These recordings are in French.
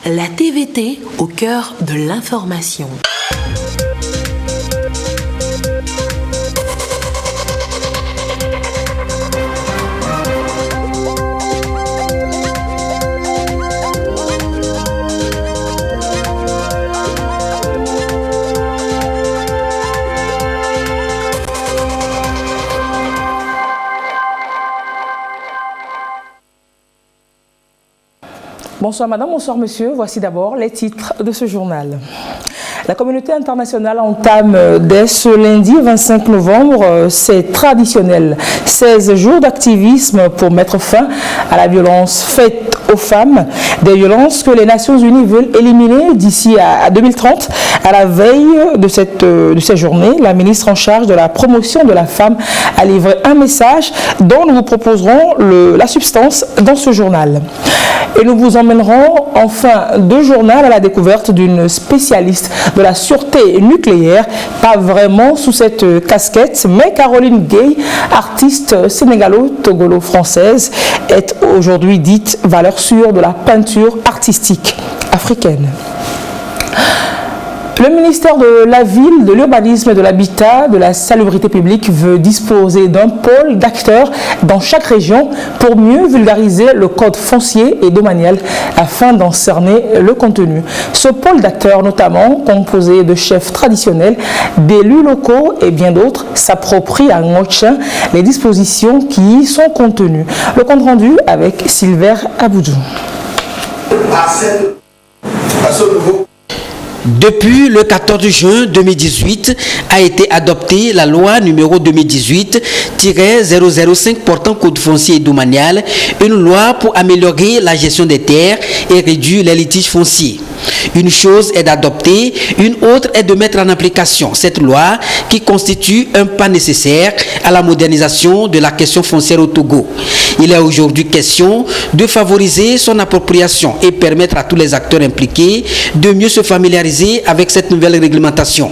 La TVT au cœur de l'information. Bonsoir madame, bonsoir monsieur. Voici d'abord les titres de ce journal. La communauté internationale entame dès ce lundi 25 novembre ses traditionnels 16 jours d'activisme pour mettre fin à la violence faite aux femmes, des violences que les Nations Unies veulent éliminer d'ici à 2030. À la veille de cette journée, la ministre en charge de la promotion de la femme a livré un message dont nous vous proposerons la substance dans ce journal. Et nous vous emmènerons en fin de journal à la découverte d'une spécialiste de la sûreté nucléaire, pas vraiment sous cette casquette, mais Caroline Gueye, artiste sénégalo-togolo-française, est aujourd'hui dite valeur sûre de la peinture artistique africaine. Le ministère de la Ville, de l'Urbanisme et de l'Habitat, de la Salubrité publique veut disposer d'un pôle d'acteurs dans chaque région pour mieux vulgariser le code foncier et domanial afin d'en cerner le contenu. Ce pôle d'acteurs, notamment composé de chefs traditionnels, d'élus locaux et bien d'autres, s'approprie à Ngotchin les dispositions qui y sont contenues. Le compte rendu avec Sylvain Aboudou. Depuis le 14 juin 2018 a été adoptée la loi numéro 2018-005 portant code foncier et domanial, une loi pour améliorer la gestion des terres et réduire les litiges fonciers. Une chose est d'adopter, une autre est de mettre en application cette loi qui constitue un pas nécessaire à la modernisation de la question foncière au Togo. Il est aujourd'hui question de favoriser son appropriation et permettre à tous les acteurs impliqués de mieux se familiariser avec cette nouvelle réglementation.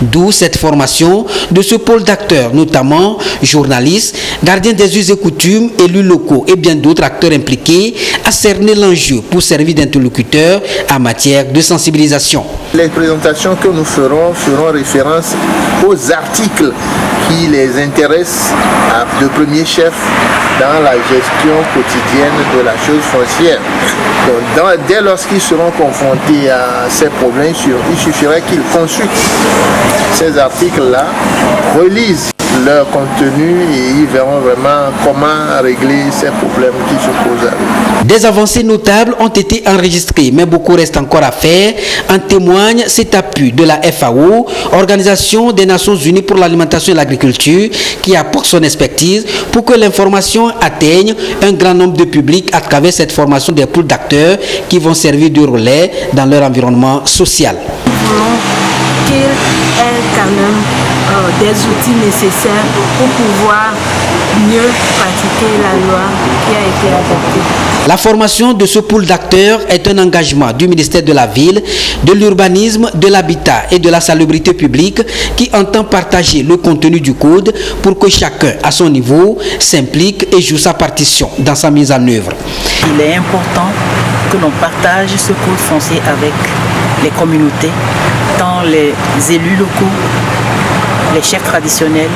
D'où cette formation de ce pôle d'acteurs, notamment journalistes, gardiens des us et coutumes, élus locaux et bien d'autres acteurs impliqués à cerner l'enjeu pour servir d'interlocuteurs en matière de sensibilisation. Les présentations que nous ferons référence aux articles qui les intéressent de premier chef dans la gestion quotidienne de la chose foncière. Donc, dès lorsqu'ils seront confrontés à ces problèmes, il suffirait qu'ils consultent ces articles-là, relisent leur contenu et ils verront vraiment comment régler ces problèmes qui se posent à eux. Des avancées notables ont été enregistrées, mais beaucoup reste encore à faire. En témoigne cet appui de la FAO, Organisation des Nations Unies pour l'alimentation et l'agriculture, qui apporte son expertise pour que l'information atteigne un grand nombre de publics à travers cette formation des pôles d'acteurs qui vont servir de relais dans leur environnement social. Qu'il ait quand même des outils nécessaires pour pouvoir mieux pratiquer la loi qui a été adoptée. La formation de ce pôle d'acteurs est un engagement du ministère de la Ville, de l'Urbanisme, de l'Habitat et de la Salubrité publique qui entend partager le contenu du code pour que chacun, à son niveau, s'implique et joue sa partition dans sa mise en œuvre. Il est important que l'on partage ce code foncier avec les communautés, tant les élus locaux, les chefs traditionnels,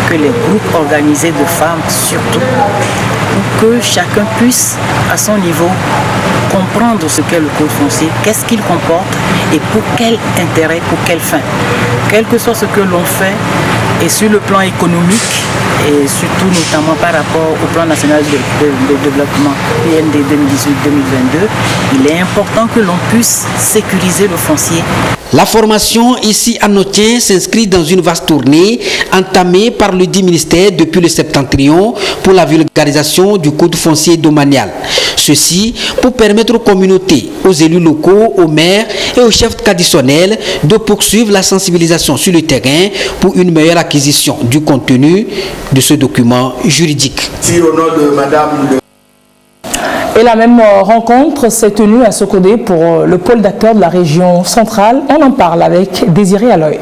que les groupes organisés de femmes surtout, pour que chacun puisse, à son niveau, comprendre ce qu'est le code foncier, qu'est-ce qu'il comporte et pour quel intérêt, pour quelle fin. Quel que soit ce que l'on fait, et sur le plan économique, et surtout notamment par rapport au plan national de développement PND 2018-2022, il est important que l'on puisse sécuriser le foncier. La formation ici à Notien s'inscrit dans une vaste tournée entamée par le dit ministère depuis le septentrion pour la vulgarisation du code foncier domanial. Ceci pour permettre aux communautés, aux élus locaux, aux maires et aux chefs traditionnels de poursuivre la sensibilisation sur le terrain pour une meilleure acquisition du contenu de ce document juridique. Si au nom de Madame Et la même rencontre s'est tenue à Sokodé pour le pôle d'acteurs de la région centrale. On en parle avec Désiré Aloy.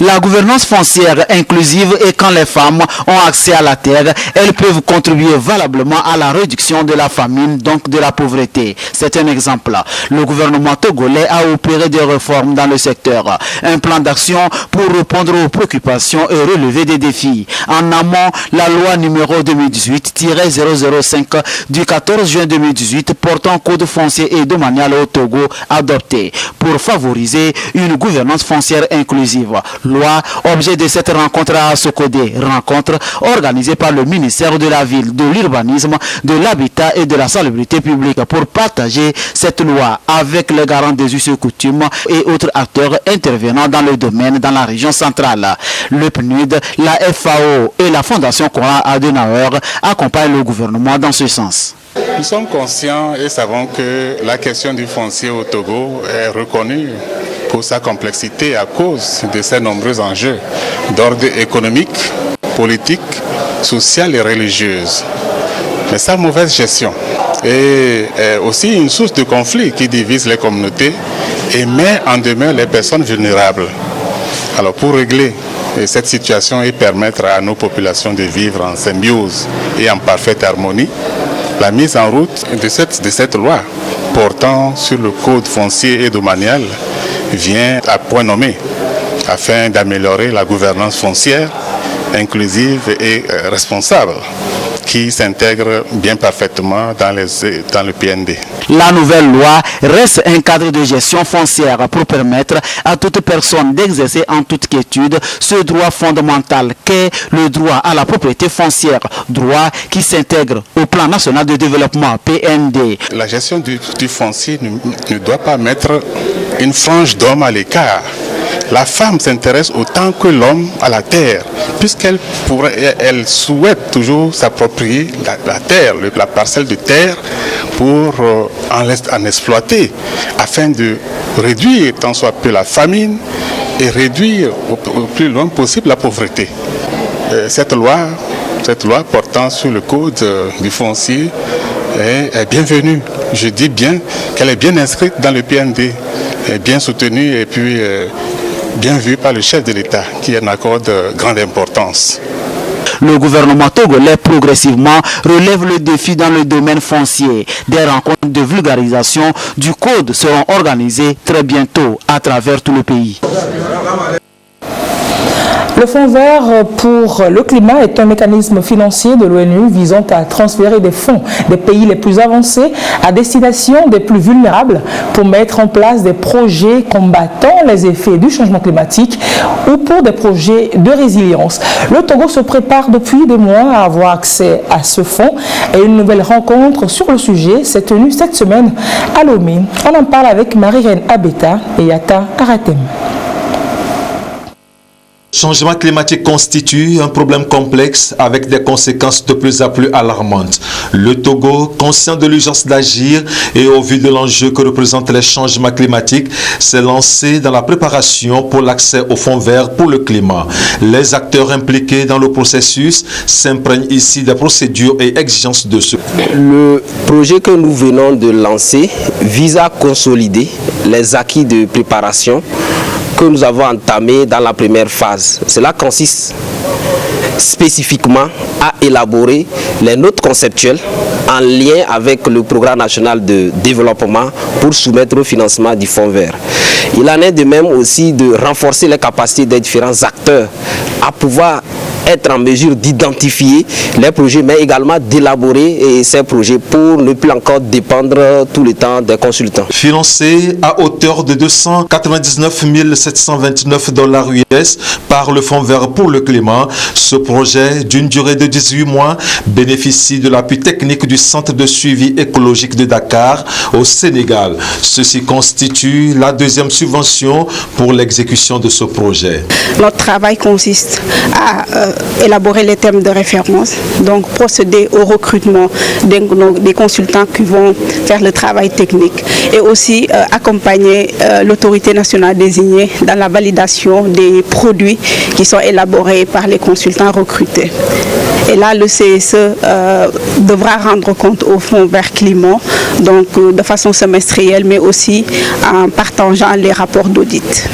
La gouvernance foncière inclusive est quand les femmes ont accès à la terre, elles peuvent contribuer valablement à la réduction de la famine, donc de la pauvreté. C'est un exemple. Le gouvernement togolais a opéré des réformes dans le secteur. Un plan d'action pour répondre aux préoccupations et relever des défis. En amont, la loi numéro 2018-005 du 14 juin 2018 portant code foncier et domanial au Togo adopté pour favoriser une gouvernance foncière inclusive. Loi, objet de cette rencontre à Sokodé, rencontre organisée par le ministère de la Ville, de l'Urbanisme, de l'Habitat et de la Salubrité publique pour partager cette loi avec les garants des us et coutumes et autres acteurs intervenant dans le domaine dans la région centrale. Le PNUD, la FAO et la Fondation Konrad Adenauer accompagnent le gouvernement dans ce sens. Nous sommes conscients et savons que la question du foncier au Togo est reconnue pour sa complexité à cause de ses nombreux enjeux d'ordre économique, politique, social et religieux. Mais sa mauvaise gestion est aussi une source de conflit qui divise les communautés et met en demeure les personnes vulnérables. Alors pour régler cette situation et permettre à nos populations de vivre en symbiose et en parfaite harmonie, la mise en route de cette loi portant sur le code foncier et domanial vient à point nommé afin d'améliorer la gouvernance foncière inclusive et responsable qui s'intègre bien parfaitement dans le PND. La nouvelle loi reste un cadre de gestion foncière pour permettre à toute personne d'exercer en toute quiétude ce droit fondamental qu'est le droit à la propriété foncière, droit qui s'intègre au plan national de développement PND. La gestion du foncier ne doit pas mettre une frange d'hommes à l'écart. La femme s'intéresse autant que l'homme à la terre, puisqu'elle souhaite toujours s'approprier la terre, la parcelle de terre, pour en exploiter, afin de réduire tant soit peu la famine et réduire au plus loin possible la pauvreté. Cette loi portant sur le code du foncier est bienvenue. Je dis bien qu'elle est bien inscrite dans le PND, est bien soutenue et puis bien vu par le chef de l'État qui en accorde grande importance. Le gouvernement togolais progressivement relève le défi dans le domaine foncier. Des rencontres de vulgarisation du code seront organisées très bientôt à travers tout le pays. Le Fonds vert pour le climat est un mécanisme financier de l'ONU visant à transférer des fonds des pays les plus avancés à destination des plus vulnérables pour mettre en place des projets combattant les effets du changement climatique ou pour des projets de résilience. Le Togo se prépare depuis des mois à avoir accès à ce fonds et une nouvelle rencontre sur le sujet s'est tenue cette semaine à Lomé. On en parle avec Marie-Reine Abeta et Yata Aratem. Le changement climatique constitue un problème complexe avec des conséquences de plus en plus alarmantes. Le Togo, conscient de l'urgence d'agir et au vu de l'enjeu que représentent les changements climatiques, s'est lancé dans la préparation pour l'accès au Fonds vert pour le climat. Les acteurs impliqués dans le processus s'imprègnent ici des procédures et exigences de ce. Le projet que nous venons de lancer vise à consolider les acquis de préparation que nous avons entamé dans la première phase. Cela consiste spécifiquement à élaborer les notes conceptuelles en lien avec le programme national de développement pour soumettre au financement du Fonds vert. Il en est de même aussi de renforcer les capacités des différents acteurs à pouvoir être en mesure d'identifier les projets, mais également d'élaborer ces projets pour ne plus encore dépendre tout le temps des consultants. Financé à hauteur de 299 729 $ US par le Fonds vert pour le climat, ce projet d'une durée de 18 mois bénéficie de l'appui technique du Centre de suivi écologique de Dakar au Sénégal. Ceci constitue la deuxième subvention pour l'exécution de ce projet. Notre travail consiste à élaborer les termes de référence, donc procéder au recrutement des consultants qui vont faire le travail technique et aussi accompagner l'autorité nationale désignée dans la validation des produits qui sont élaborés par les consultants recrutés. Et là, le CSE devra rendre compte au Fonds vert climat, donc de façon semestrielle, mais aussi en partageant les rapports d'audit.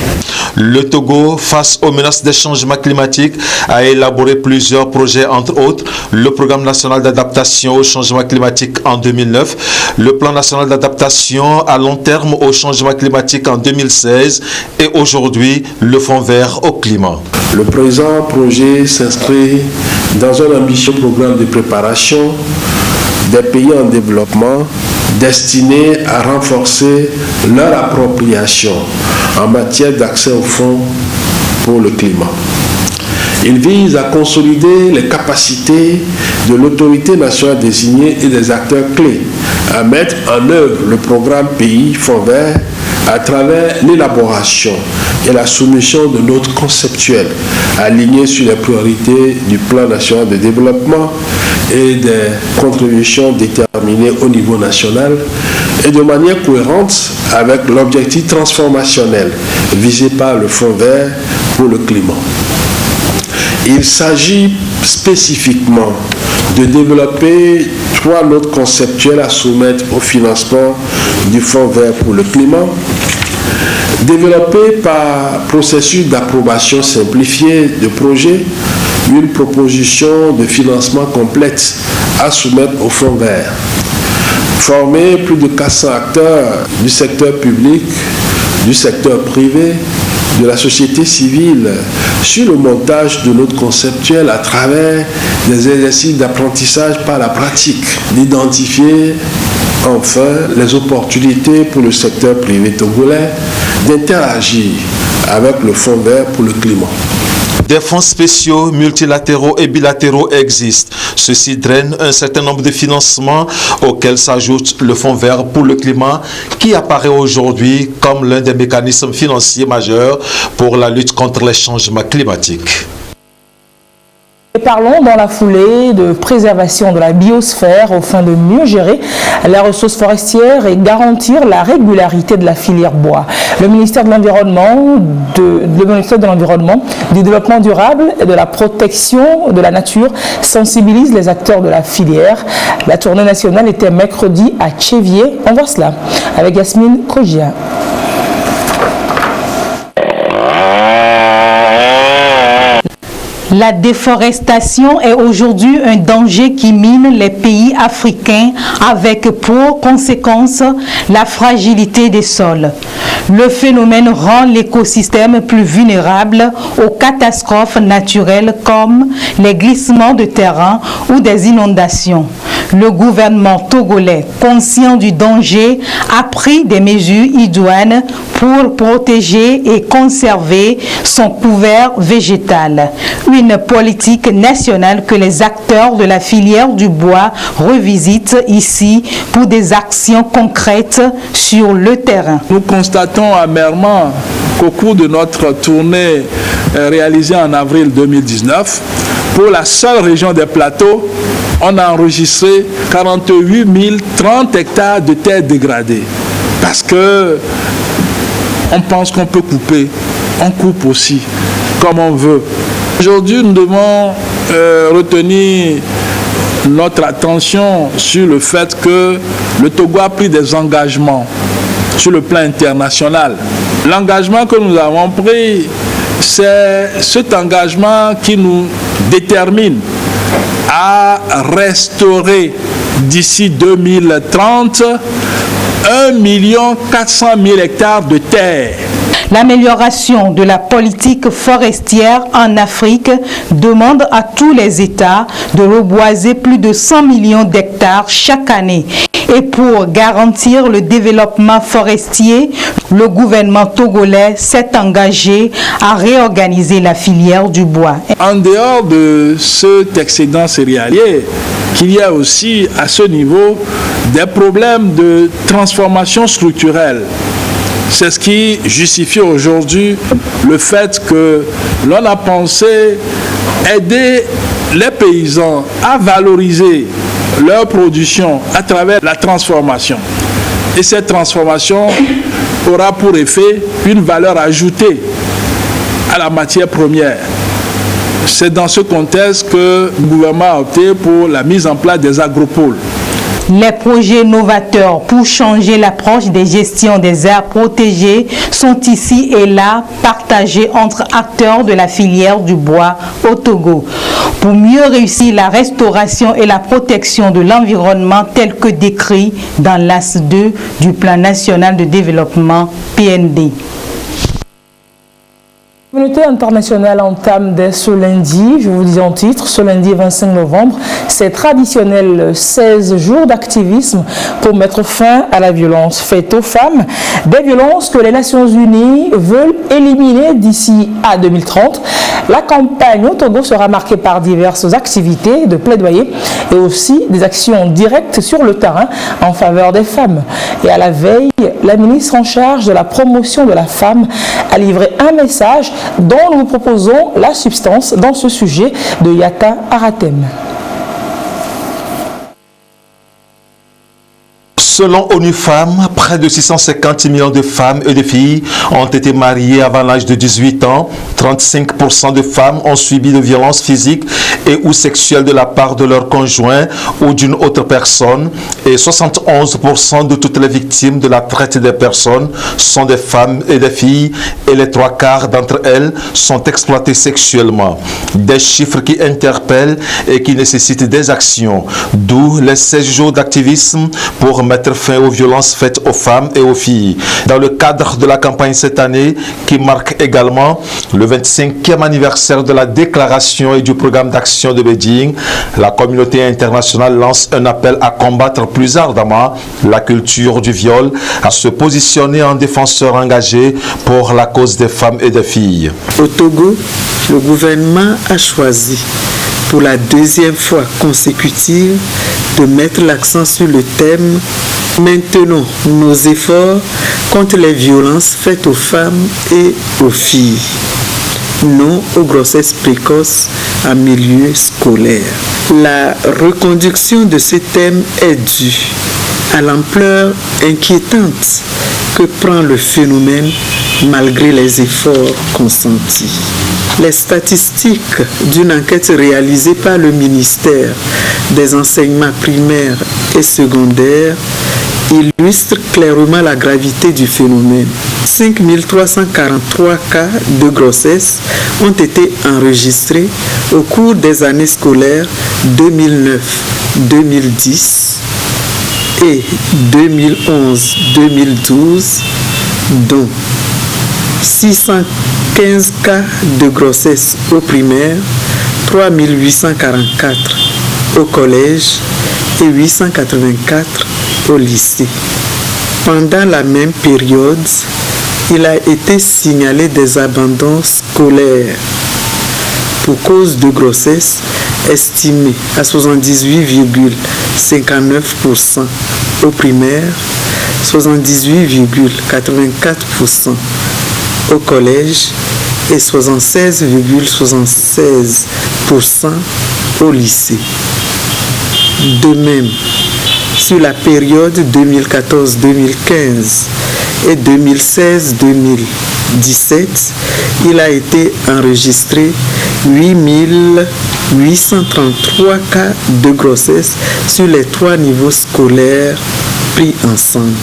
Le Togo, face aux menaces des changements climatiques, a élaboré plusieurs projets, entre autres le Programme national d'adaptation au changement climatique en 2009, le Plan national d'adaptation à long terme au changement climatique en 2016 et aujourd'hui le Fonds vert au climat. Le présent projet s'inscrit dans un ambitieux programme de préparation des pays en développement destiné à renforcer leur appropriation en matière d'accès aux fonds pour le climat. Il vise à consolider les capacités de l'autorité nationale désignée et des acteurs clés à mettre en œuvre le programme Pays Fonds Vert à travers l'élaboration et la soumission de notes conceptuelles alignées sur les priorités du plan national de développement et des contributions déterminées au niveau national et de manière cohérente avec l'objectif transformationnel visé par le Fonds vert pour le climat. Il s'agit spécifiquement de développer 3 notes conceptuelles à soumettre au financement du Fonds vert pour le climat, développer par processus d'approbation simplifié de projet une proposition de financement complète à soumettre au Fonds vert, former plus de 400 acteurs du secteur public, du secteur privé, de la société civile sur le montage de notes conceptuelles à travers des exercices d'apprentissage par la pratique, d'identifier enfin les opportunités pour le secteur privé togolais d'interagir avec le Fonds vert pour le climat. Des fonds spéciaux, multilatéraux et bilatéraux existent. Ceci draine un certain nombre de financements auxquels s'ajoute le Fonds vert pour le climat qui apparaît aujourd'hui comme l'un des mécanismes financiers majeurs pour la lutte contre les changements climatiques. Et parlons dans la foulée de préservation de la biosphère afin de mieux gérer les ressources forestières et garantir la régularité de la filière bois. Le ministère de l'Environnement, du Développement durable et de la protection de la nature sensibilise les acteurs de la filière. La tournée nationale était mercredi à Tchévier. On voit cela avec Yasmine Kogia. La déforestation est aujourd'hui un danger qui mine les pays africains avec pour conséquence la fragilité des sols. Le phénomène rend l'écosystème plus vulnérable aux catastrophes naturelles comme les glissements de terrain ou des inondations. Le gouvernement togolais, conscient du danger, a pris des mesures idoines pour protéger et conserver son couvert végétal. Une politique nationale que les acteurs de la filière du bois revisitent ici pour des actions concrètes sur le terrain. Nous constatons amèrement qu'au cours de notre tournée réalisée en avril 2019, pour la seule région des plateaux, on a enregistré 48 030 hectares de terres dégradées. Parce que on pense qu'on peut couper, on coupe aussi, comme on veut. Aujourd'hui, nous devons retenir notre attention sur le fait que le Togo a pris des engagements sur le plan international. L'engagement que nous avons pris, c'est cet engagement qui nous détermine à restaurer d'ici 2030 1 400 000 hectares de terre. L'amélioration de la politique forestière en Afrique demande à tous les États de reboiser plus de 100 millions d'hectares chaque année. Et pour garantir le développement forestier, le gouvernement togolais s'est engagé à réorganiser la filière du bois. En dehors de cet excédent céréalier, qu'il y a aussi à ce niveau des problèmes de transformation structurelle. C'est ce qui justifie aujourd'hui le fait que l'on a pensé aider les paysans à valoriser leur production à travers la transformation. Et cette transformation aura pour effet une valeur ajoutée à la matière première. C'est dans ce contexte que le gouvernement a opté pour la mise en place des agropoles. Les projets novateurs pour changer l'approche des gestions des aires protégées sont ici et là partagés entre acteurs de la filière du bois au Togo. Pour mieux réussir la restauration et la protection de l'environnement tel que décrit dans l'AS 2 du Plan national de développement PND. La communauté internationale entame dès ce lundi, je vous dis en titre, ce lundi 25 novembre, ces traditionnels 16 jours d'activisme pour mettre fin à la violence faite aux femmes, des violences que les Nations Unies veulent éliminer d'ici à 2030. La campagne au Togo sera marquée par diverses activités de plaidoyer et aussi des actions directes sur le terrain en faveur des femmes. Et à la veille, la ministre en charge de la promotion de la femme a livré un message dont nous vous proposons la substance dans ce sujet de Yata Aratem. Selon ONU Femmes, près de 650 millions de femmes et de filles ont été mariées avant l'âge de 18 ans. 35% de femmes ont subi de violences physiques et ou sexuelles de la part de leur conjoint ou d'une autre personne. Et 71% de toutes les victimes de la traite des personnes sont des femmes et des filles. Et les 3/4 d'entre elles sont exploitées sexuellement. Des chiffres qui interpellent et qui nécessitent des actions. D'où les 16 jours d'activisme pour mettre fin aux violences faites aux femmes et aux filles. Dans le cadre de la campagne cette année, qui marque également le 25e anniversaire de la déclaration et du programme d'action de Beijing, la communauté internationale lance un appel à combattre plus ardemment la culture du viol, à se positionner en défenseur engagé pour la cause des femmes et des filles. Au Togo, le gouvernement a choisi pour la deuxième fois consécutive de mettre l'accent sur le thème « Maintenons nos efforts contre les violences faites aux femmes et aux filles. Non aux grossesses précoces en milieu scolaire ». La reconduction de ce thème est due à l'ampleur inquiétante que prend le phénomène malgré les efforts consentis. Les statistiques d'une enquête réalisée par le ministère des enseignements primaires et secondaires illustrent clairement la gravité du phénomène. 5 343 cas de grossesse ont été enregistrés au cours des années scolaires 2009-2010 et 2011-2012, dont 615 cas de grossesse au primaire, 3 844 au collège et 884 au lycée. Pendant la même période, il a été signalé des abandons scolaires pour cause de grossesse estimés à 78,59% au primaire, 78,84% au collège et 76,76% au lycée. De même, sur la période 2014-2015 et 2016-2017, il a été enregistré 8 833 cas de grossesse sur les 3 niveaux scolaires pris ensemble.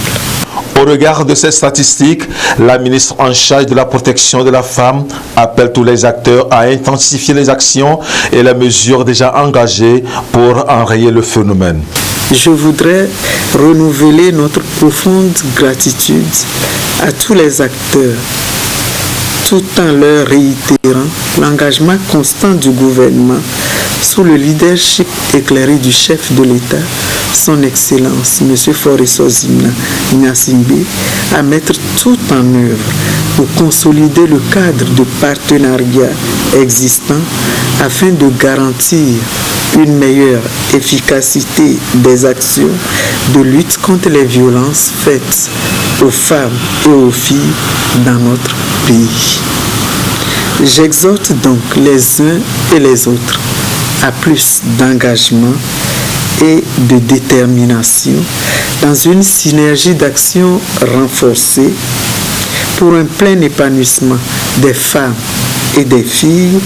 Au regard de ces statistiques, la ministre en charge de la protection de la femme appelle tous les acteurs à intensifier les actions et les mesures déjà engagées pour enrayer le phénomène. Je voudrais renouveler notre profonde gratitude à tous les acteurs, tout en leur réitérant l'engagement constant du gouvernement sous le leadership éclairé du chef de l'État, son Excellence, M. Faure Sozina Gnassingbé, à mettre tout en œuvre pour consolider le cadre de partenariat existant afin de garantir une meilleure efficacité des actions de lutte contre les violences faites aux femmes et aux filles dans notre pays. J'exhorte donc les uns et les autres à plus d'engagement et de détermination dans une synergie d'action renforcée pour un plein épanouissement des femmes et des filles,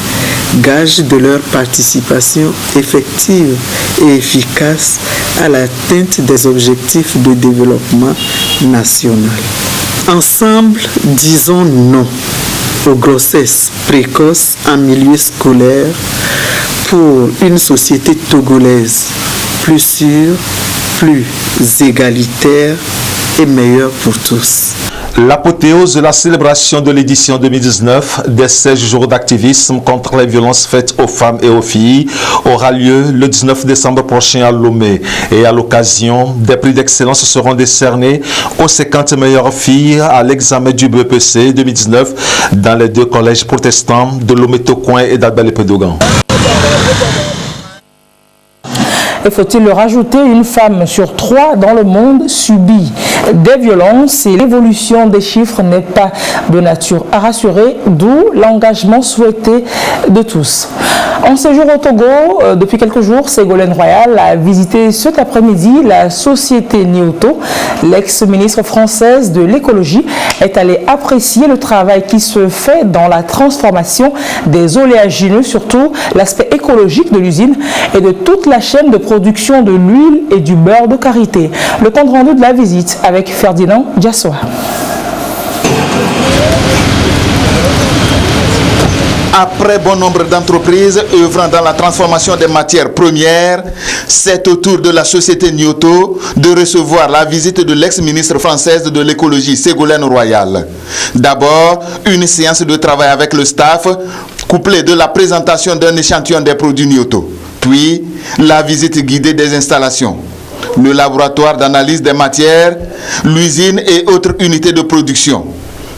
gage de leur participation effective et efficace à l'atteinte des objectifs de développement national. Ensemble, disons non aux grossesses précoces en milieu scolaire pour une société togolaise plus sûre, plus égalitaire et meilleure pour tous. L'apothéose de la célébration de l'édition 2019 des 16 jours d'activisme contre les violences faites aux femmes et aux filles aura lieu le 19 décembre prochain à Lomé. Et à l'occasion, des prix d'excellence seront décernés aux 50 meilleures filles à l'examen du BEPC 2019 dans les 2 collèges protestants de Lomé-Tocoin et d'Abel-Pédogan. Et faut-il le rajouter, une femme sur 3 dans le monde subit des violences et l'évolution des chiffres n'est pas de nature à rassurer, d'où l'engagement souhaité de tous. En séjour au Togo, depuis quelques jours, Ségolène Royal a visité cet après-midi la société Nioto. L'ex-ministre française de l'écologie est allée apprécier le travail qui se fait dans la transformation des oléagineux, surtout l'aspect écologique de l'usine et de toute la chaîne de production de l'huile et du beurre de karité. Le compte rendu de la visite avec Ferdinand Diassoa. Après bon nombre d'entreprises œuvrant dans la transformation des matières premières, c'est au tour de la société Nioto de recevoir la visite de l'ex-ministre française de l'écologie, Ségolène Royal. D'abord, une séance de travail avec le staff, couplée de la présentation d'un échantillon des produits Nioto. Puis, la visite guidée des installations, le laboratoire d'analyse des matières, l'usine et autres unités de production.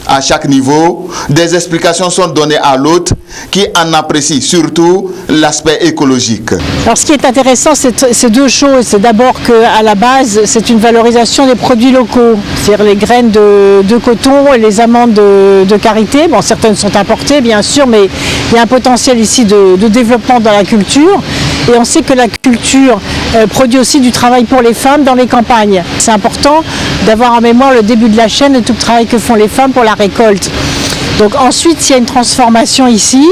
À chaque niveau, des explications sont données à l'hôte qui en apprécie surtout l'aspect écologique. Alors ce qui est intéressant, c'est 2 choses. C'est d'abord qu'à la base, c'est une valorisation des produits locaux, c'est-à-dire les graines de coton et les amandes de karité. Bon, certaines sont importées bien sûr, mais il y a un potentiel ici de développement dans la culture. Et on sait que la culture produit aussi du travail pour les femmes dans les campagnes. C'est important d'avoir en mémoire le début de la chaîne et tout le travail que font les femmes pour la récolte. Donc ensuite, il y a une transformation ici.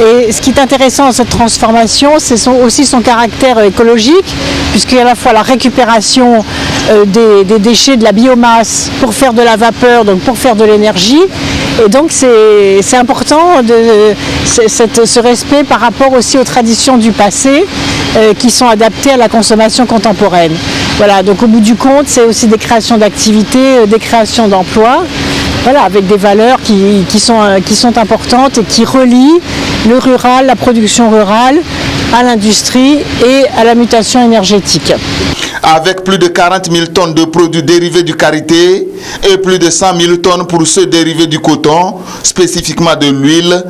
Et ce qui est intéressant dans cette transformation, c'est aussi son caractère écologique, puisqu'il y a à la fois la récupération des déchets, de la biomasse pour faire de la vapeur, donc pour faire de l'énergie. Et donc c'est important ce respect par rapport aussi aux traditions du passé qui sont adaptées à la consommation contemporaine. Voilà, donc au bout du compte, c'est aussi des créations d'activités, des créations d'emplois. Voilà, avec des valeurs qui sont importantes et qui relient le rural, la production rurale, à l'industrie et à la mutation énergétique. Avec plus de 40 000 tonnes de produits dérivés du karité et plus de 100 000 tonnes pour ceux dérivés du coton, spécifiquement de l'huile,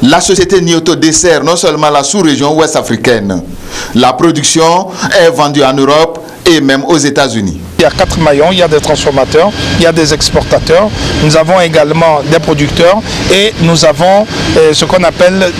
la société Nioto dessert non seulement la sous-région ouest africaine. La production est vendue en Europe et même aux États-Unis. Il y a 4 maillons, il y a des transformateurs, il y a des exportateurs, nous avons également des producteurs et nous avons ce qu'on appelle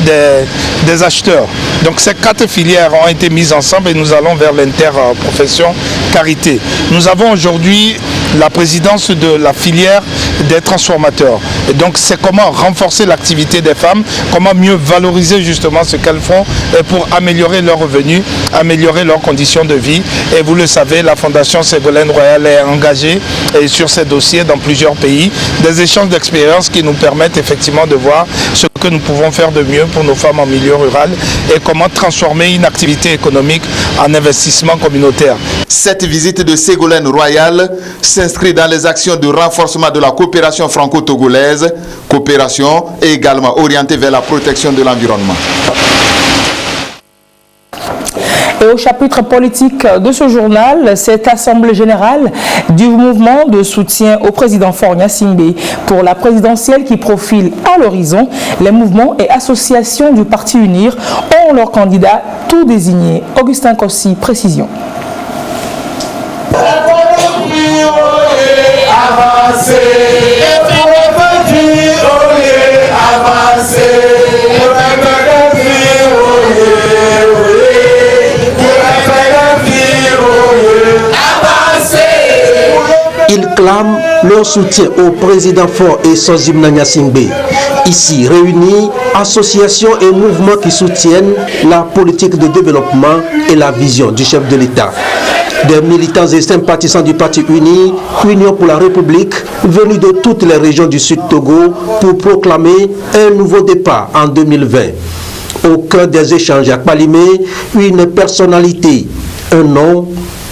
des acheteurs. Donc ces 4 filières ont été mises ensemble et nous allons vers l'interprofession karité. Nous avons aujourd'hui la présidence de la filière des transformateurs. Et donc c'est comment renforcer l'activité des femmes, comment mieux valoriser justement ce qu'elles font pour améliorer leurs revenus, améliorer leurs conditions de vie. Et vous le savez, la Fondation Ségolène Royal est engagée sur ces dossiers dans plusieurs pays. Des échanges d'expériences qui nous permettent effectivement de voir ce que nous pouvons faire de mieux pour nos femmes en milieu rural et comment transformer une activité économique en investissement communautaire. Cette visite de Ségolène Royal s'inscrit dans les actions de renforcement de la coopération franco-togolaise, coopération également orientée vers la protection de l'environnement. Et au chapitre politique de ce journal, cette assemblée générale du mouvement de soutien au président Faure Gnassingbé pour la présidentielle qui profile à l'horizon, les mouvements et associations du Parti Unir ont leurs candidats tout désignés. Augustin Kossi, précision. Ils clament leur soutien au président Faure et Sozimna Gnassingbé. Ici réunis, associations et mouvements qui soutiennent la politique de développement et la vision du chef de l'État. Des militants et sympathisants du Parti uni, Union pour la République, venus de toutes les régions du Sud Togo pour proclamer un nouveau départ en 2020. Au cœur des échanges à Palimé, une personnalité, un nom,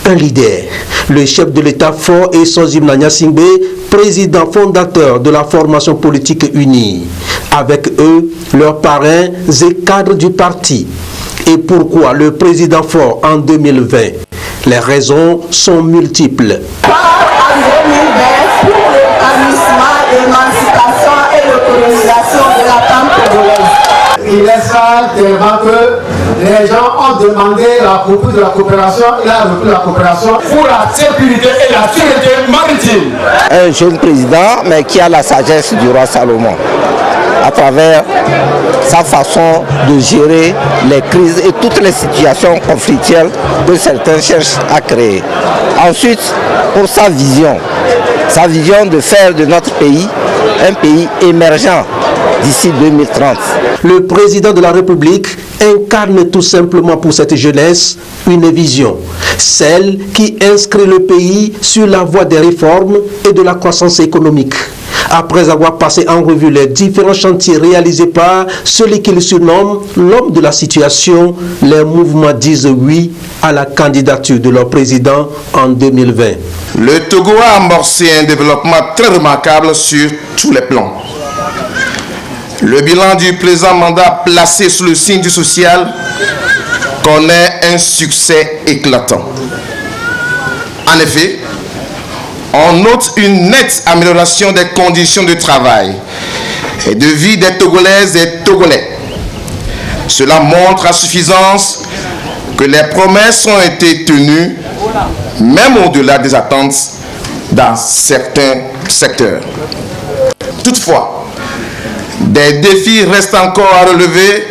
un leader. Le chef de l'État fort et Sozimna Nyasingbe, président fondateur de la formation politique unie. Avec eux, leurs parrains et cadres du parti. Et pourquoi le président fort en 2020? Les raisons sont multiples. En 2020, pour l'épanouissement, l'émancipation et l'autonomisation de la femme congolaise. Il est ça tellement que les gens ont demandé la reprise de la coopération, il a repris la coopération pour la sécurité et la sûreté maritime. Un jeune président, mais qui a la sagesse du roi Salomon, à travers sa façon de gérer les crises et toutes les situations conflictuelles que certains cherchent à créer. Ensuite, pour sa vision de faire de notre pays un pays émergent d'ici 2030. Le président de la République incarne tout simplement pour cette jeunesse une vision, celle qui inscrit le pays sur la voie des réformes et de la croissance économique. Après avoir passé en revue les différents chantiers réalisés par celui qu'il surnomme l'homme de la situation, les mouvements disent oui à la candidature de leur président en 2020. Le Togo a amorcé un développement très remarquable sur tous les plans. Le bilan du présent mandat placé sous le signe du social connaît un succès éclatant. En effet, on note une nette amélioration des conditions de travail et de vie des Togolaises et Togolais. Cela montre à suffisance que les promesses ont été tenues, même au-delà des attentes dans certains secteurs. Toutefois, des défis restent encore à relever,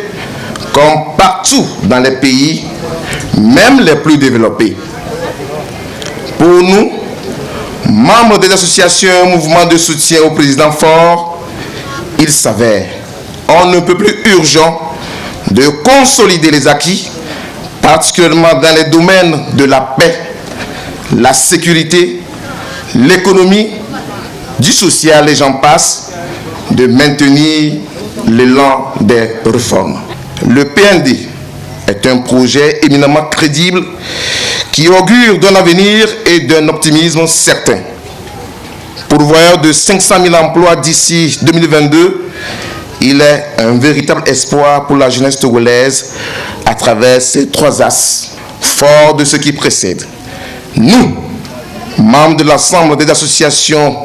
comme partout dans les pays, même les plus développés. Pour nous, membres des associations et mouvements de soutien au président fort, il s'avère on ne peut plus urgent de consolider les acquis, particulièrement dans les domaines de la paix, la sécurité, l'économie, du social et j'en passe, de maintenir l'élan des réformes. Le PND est un projet éminemment crédible qui augure d'un avenir et d'un optimisme certain. Pourvoyeur de 500 000 emplois d'ici 2022, il est un véritable espoir pour la jeunesse togolaise à travers ces trois axes, forts de ce qui précède. Nous, membres de l'ensemble des associations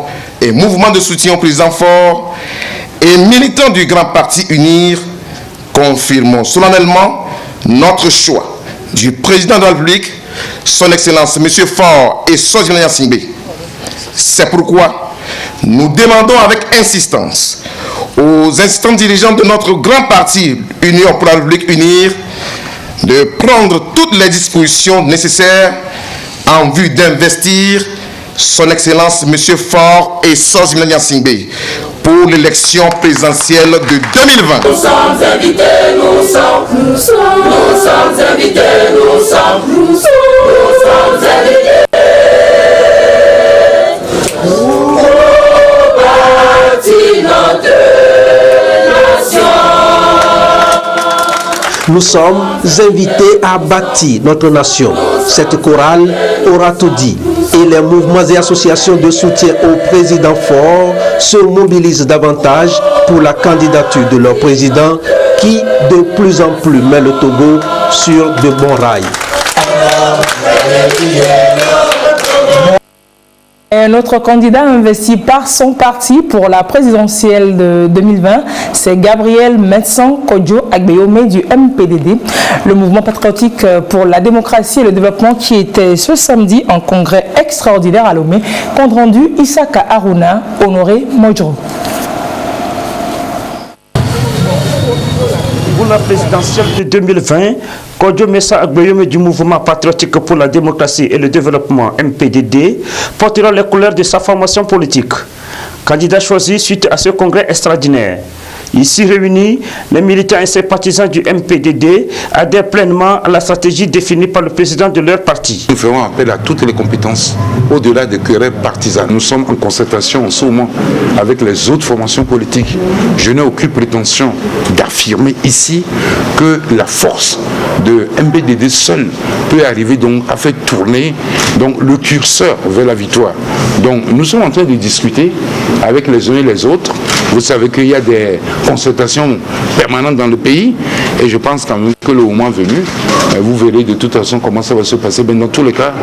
et mouvements de soutien au président fort et militants du Grand Parti Unir, confirmons solennellement notre choix du président de la République, son Excellence M. Faure et Sozimna Nyasingbe. C'est pourquoi nous demandons avec insistance aux instants dirigeants de notre grand parti Union pour la République Unir de prendre toutes les dispositions nécessaires en vue d'investir son Excellence M. Faure et Sozimna Nyasingbe pour l'élection présidentielle de 2020. Nous sommes invités, nous sommes invités, nous sommes invités. Pour bâtir notre nation. Nous sommes invités à bâtir notre nation. Cette chorale aura tout dit. Et les mouvements et associations de soutien au président fort se mobilisent davantage pour la candidature de leur président qui de plus en plus met le Togo sur de bons rails. Un autre candidat investi par son parti pour la présidentielle de 2020, c'est Gabriel Metsan Kodjo Agbeyome du MPDD, le mouvement patriotique pour la démocratie et le développement qui était ce samedi en congrès extraordinaire à Lomé. Compte rendu Isaka Aruna, Honoré Modjo. Pour la présidentielle de 2020, Kodjo Messa Agbeyome du mouvement patriotique pour la démocratie et le développement MPDD portera les couleurs de sa formation politique. Candidat choisi suite à ce congrès extraordinaire, Ici réunis, les militants et sympathisants du MPDD adhèrent pleinement à la stratégie définie par le président de leur parti. Nous ferons appel à toutes les compétences au-delà des querelles partisanes. Nous sommes en concertation en ce moment avec les autres formations politiques. Je n'ai aucune prétention d'affirmer ici que la force de MPDD seul peut arriver donc à faire tourner donc le curseur vers la victoire. Donc nous sommes en train de discuter avec les uns et les autres. Vous savez qu'il y a des concertations permanentes dans le pays et je pense quand même que le moment venu, vous verrez de toute façon comment ça va se passer. Mais dans tous les cas,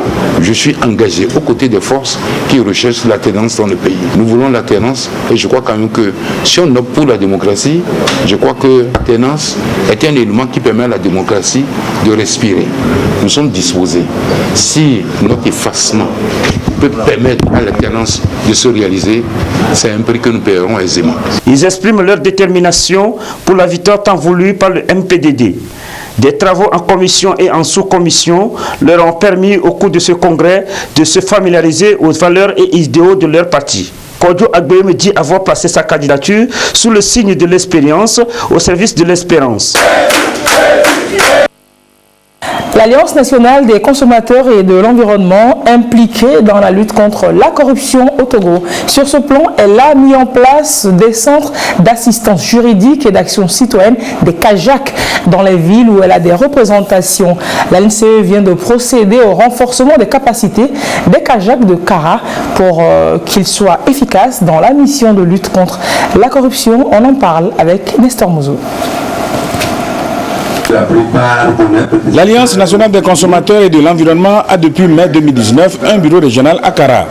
je suis engagé aux côtés des forces qui recherchent l'alternance dans le pays. Nous voulons l'alternance et je crois quand même que si on opte pour la démocratie, je crois que l'alternance est un élément qui permet à la démocratie de respirer. Nous sommes disposés. Si notre effacement peut permettre à l'alternance de se réaliser, c'est un prix que nous paierons aisément. Ils expriment leur détermination pour la victoire tant voulue par le MPDD. Des travaux en commission et en sous-commission leur ont permis au cours de ce congrès de se familiariser aux valeurs et idéaux de leur parti. Kodjo Agbeyeme dit avoir placé sa candidature sous le signe de l'expérience au service de l'espérance. L'Alliance nationale des consommateurs et de l'environnement impliquée dans la lutte contre la corruption au Togo. Sur ce plan, elle a mis en place des centres d'assistance juridique et d'action citoyenne, des CAJAC, dans les villes où elle a des représentations. L'ANCE vient de procéder au renforcement des capacités des CAJAC de Kara pour qu'ils soient efficaces dans la mission de lutte contre la corruption. On en parle avec Nestor Mouzou. L'Alliance nationale des consommateurs et de l'environnement a depuis mai 2019 un bureau régional à Kara.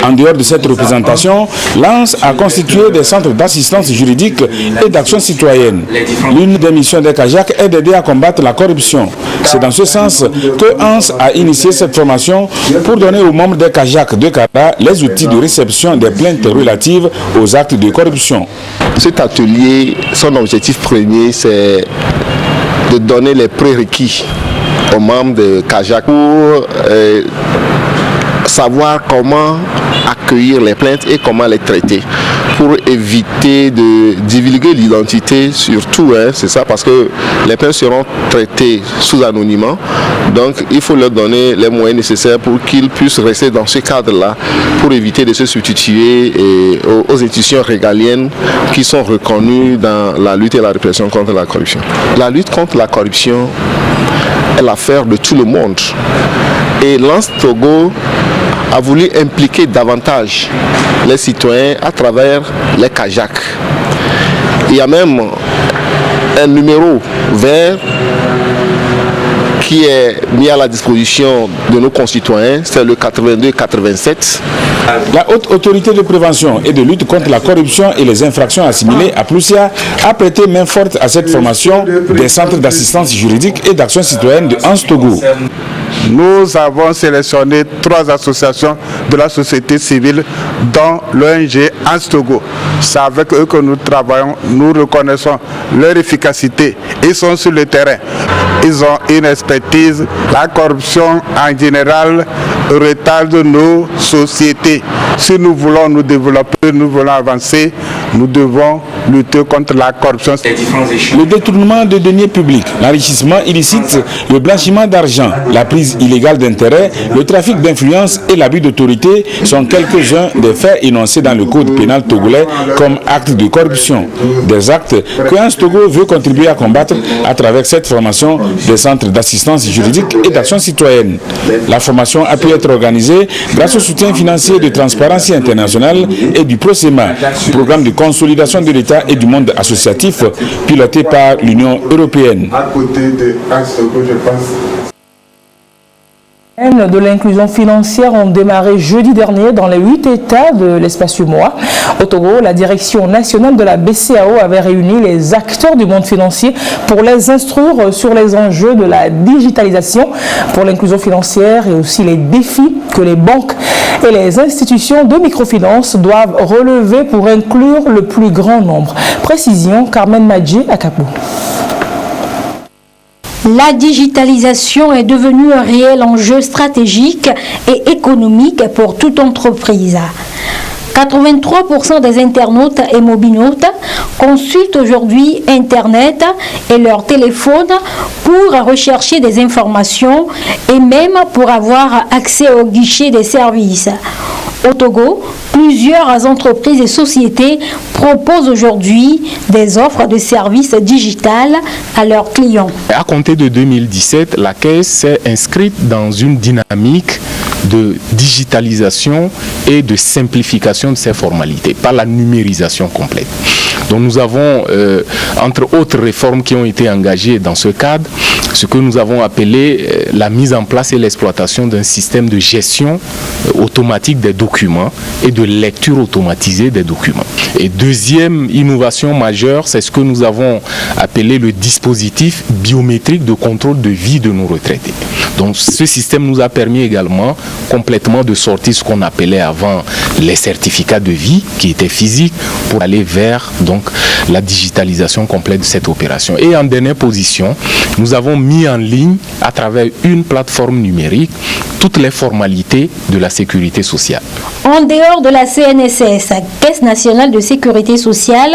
En dehors de cette représentation, l'ANS a constitué des centres d'assistance juridique et d'action citoyenne. L'une des missions des CAJAC est d'aider à combattre la corruption. C'est dans ce sens que ANS a initié cette formation pour donner aux membres des CAJAC de Kara les outils de réception des plaintes relatives aux actes de corruption. Cet atelier, son objectif premier, c'est de donner les prérequis aux membres de CAJAC pour savoir comment accueillir les plaintes et comment les traiter, pour éviter de divulguer l'identité surtout, c'est ça, parce que les plaintes seront traitées sous anonymat, donc il faut leur donner les moyens nécessaires pour qu'ils puissent rester dans ce cadre-là, pour éviter de se substituer aux institutions régaliennes qui sont reconnues dans la lutte et la répression contre la corruption. La lutte contre la corruption est l'affaire de tout le monde et l'ANS Togo a voulu impliquer davantage les citoyens à travers les CAJAC. Il y a même un numéro vert qui est mis à la disposition de nos concitoyens, c'est le 82-87. La Haute Autorité de prévention et de lutte contre la corruption et les infractions assimilées à Plousia a prêté main forte à cette formation des centres d'assistance juridique et d'action citoyenne de ANS Togo. Nous avons sélectionné 3 associations de la société civile dont l'ONG ANS Togo. C'est avec eux que nous travaillons, nous reconnaissons leur efficacité. Ils sont sur le terrain, ils ont une expertise. La corruption en général retarde nos sociétés. Si nous voulons nous développer, nous voulons avancer, nous devons lutter contre la corruption. Le détournement de deniers publics, l'enrichissement illicite, le blanchiment d'argent, la prise illégale d'intérêt, le trafic d'influence et l'abus d'autorité sont quelques-uns des faits énoncés dans le code pénal togolais comme actes de corruption. Des actes que ANS Togo veut contribuer à combattre à travers cette formation des centres d'assistance juridique et d'action citoyenne. La formation a pu être organisée grâce au soutien financier de Transparency International et du PROSEMA, programme de consolidation de l'État et du monde associatif piloté par l'Union européenne. À côté de ANS Togo, je pense. De l'inclusion financière ont démarré jeudi dernier dans les 8 États de l'espace UMOA. Au Togo, la direction nationale de la BCAO avait réuni les acteurs du monde financier pour les instruire sur les enjeux de la digitalisation pour l'inclusion financière et aussi les défis que les banques et les institutions de microfinance doivent relever pour inclure le plus grand nombre. Précision, Carmen Madji à Capou. La digitalisation est devenue un réel enjeu stratégique et économique pour toute entreprise. 83% des internautes et mobinautes consultent aujourd'hui Internet et leur téléphone pour rechercher des informations et même pour avoir accès au guichet des services. Au Togo, plusieurs entreprises et sociétés proposent aujourd'hui des offres de services digitales à leurs clients. À compter de 2017, la Caisse s'est inscrite dans une dynamique de digitalisation et de simplification de ces formalités par la numérisation complète. Donc nous avons, entre autres réformes qui ont été engagées dans ce cadre, ce que nous avons appelé la mise en place et l'exploitation d'un système de gestion automatique des documents et de lecture automatisée des documents. Et deuxième innovation majeure, c'est ce que nous avons appelé le dispositif biométrique de contrôle de vie de nos retraités. Donc ce système nous a permis également complètement de sortir ce qu'on appelait avant les certificats de vie qui étaient physiques pour aller vers donc la digitalisation complète de cette opération. Et en dernière position, nous avons mis en ligne à travers une plateforme numérique toutes les formalités de la sécurité sociale. En dehors de la CNSS, Caisse nationale de sécurité sociale,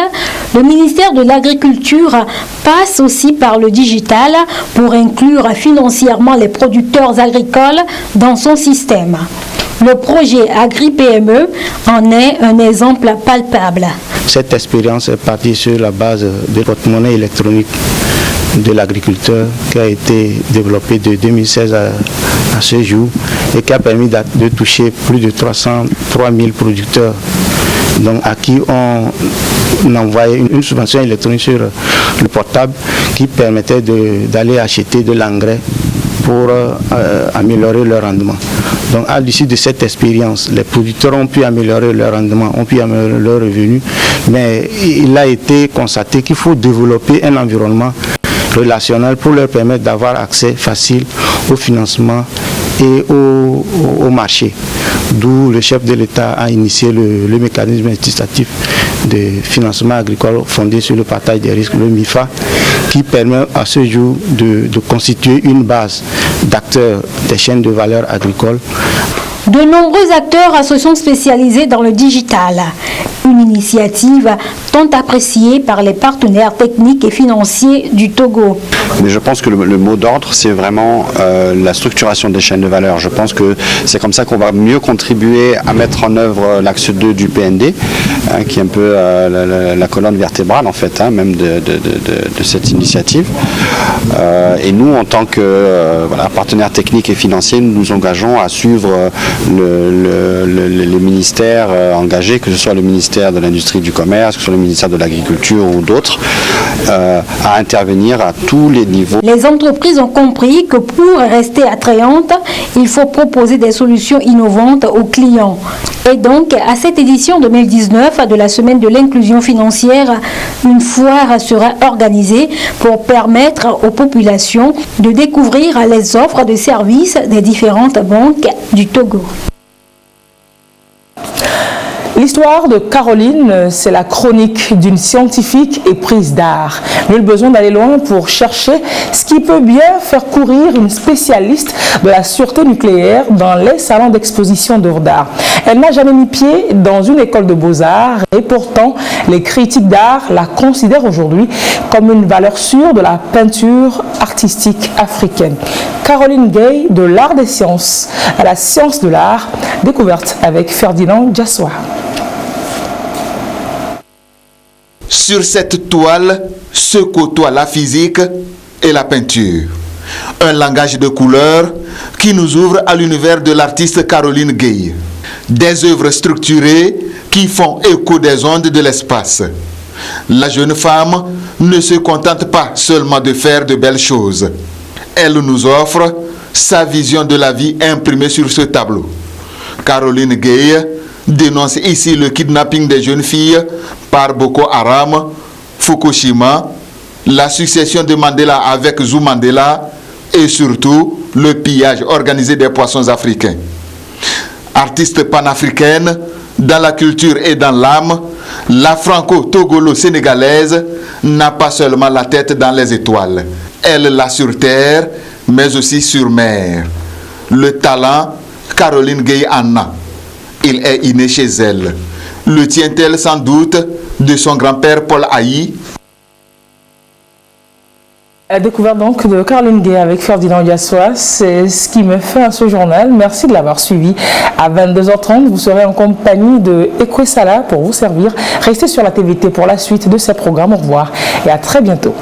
le ministère de l'Agriculture passe aussi par le digital pour inclure financièrement les producteurs agricoles dans son système. Le projet Agri-PME en est un exemple palpable. Cette expérience est partie sur la base de porte-monnaie électronique de l'agriculteur qui a été développé de 2016 à ce jour et qui a permis de toucher plus de 303 000 producteurs donc à qui on envoyait une subvention électronique sur le portable qui permettait d'aller acheter de l'engrais pour améliorer leur rendement. Donc à l'issue de cette expérience, les producteurs ont pu améliorer leur rendement, ont pu améliorer leurs revenus, mais il a été constaté qu'il faut développer un environnement relationnel pour leur permettre d'avoir accès facile au financement et au marché. D'où le chef de l'État a initié le mécanisme incitatif de financement agricole fondé sur le partage des risques, le MIFA, qui permet à ce jour de constituer une base d'acteurs des chaînes de valeur agricoles. De nombreux acteurs se sont spécialisés dans le digital. Une initiative tant appréciée par les partenaires techniques et financiers du Togo. Mais je pense que le mot d'ordre, c'est vraiment la structuration des chaînes de valeur. Je pense que c'est comme ça qu'on va mieux contribuer à mettre en œuvre l'axe 2 du PND, qui est un peu la colonne vertébrale en fait, même de cette initiative. Et nous, en tant que partenaires techniques et financiers, nous nous engageons à suivre les ministères engagés, que ce soit le ministère de l'Industrie et du Commerce, que ce soit le ministère de l'Agriculture ou d'autres, à intervenir à tous les niveaux. Les entreprises ont compris que pour rester attrayantes, il faut proposer des solutions innovantes aux clients. Et donc, à cette édition 2019 de la Semaine de l'inclusion financière, une foire sera organisée pour permettre aux populations de découvrir les offres de services des différentes banques du Togo. L'histoire de Caroline, c'est la chronique d'une scientifique éprise d'art. Nul besoin d'aller loin pour chercher ce qui peut bien faire courir une spécialiste de la sûreté nucléaire dans les salons d'exposition d'œuvres d'art. Elle n'a jamais mis pied dans une école de beaux-arts et pourtant les critiques d'art la considèrent aujourd'hui comme une valeur sûre de la peinture artistique africaine. Caroline Gay de l'art des sciences à la science de l'art, découverte avec Ferdinand Jassoua. Sur cette toile se côtoient la physique et la peinture. Un langage de couleurs qui nous ouvre à l'univers de l'artiste Caroline Gay. Des œuvres structurées qui font écho des ondes de l'espace. La jeune femme ne se contente pas seulement de faire de belles choses. Elle nous offre sa vision de la vie imprimée sur ce tableau. Caroline Gay dénonce ici le kidnapping des jeunes filles par Boko Haram, Fukushima, la succession de Mandela avec Zou Mandela et surtout le pillage organisé des poissons africains. Artiste panafricaine, dans la culture et dans l'âme, la franco-togolo-sénégalaise n'a pas seulement la tête dans les étoiles. Elle l'a sur terre, mais aussi sur mer. Le talent, Caroline Gay en a. Il est inné chez elle. Le tient-elle sans doute de son grand-père Paul Haï? La découverte donc de Caroline Gay avec Ferdinand Yassoua, c'est ce qui me fait à ce journal. Merci de l'avoir suivi. À 22h30, vous serez en compagnie de Ekwe Salah pour vous servir. Restez sur la TVT pour la suite de ces programmes. Au revoir et à très bientôt.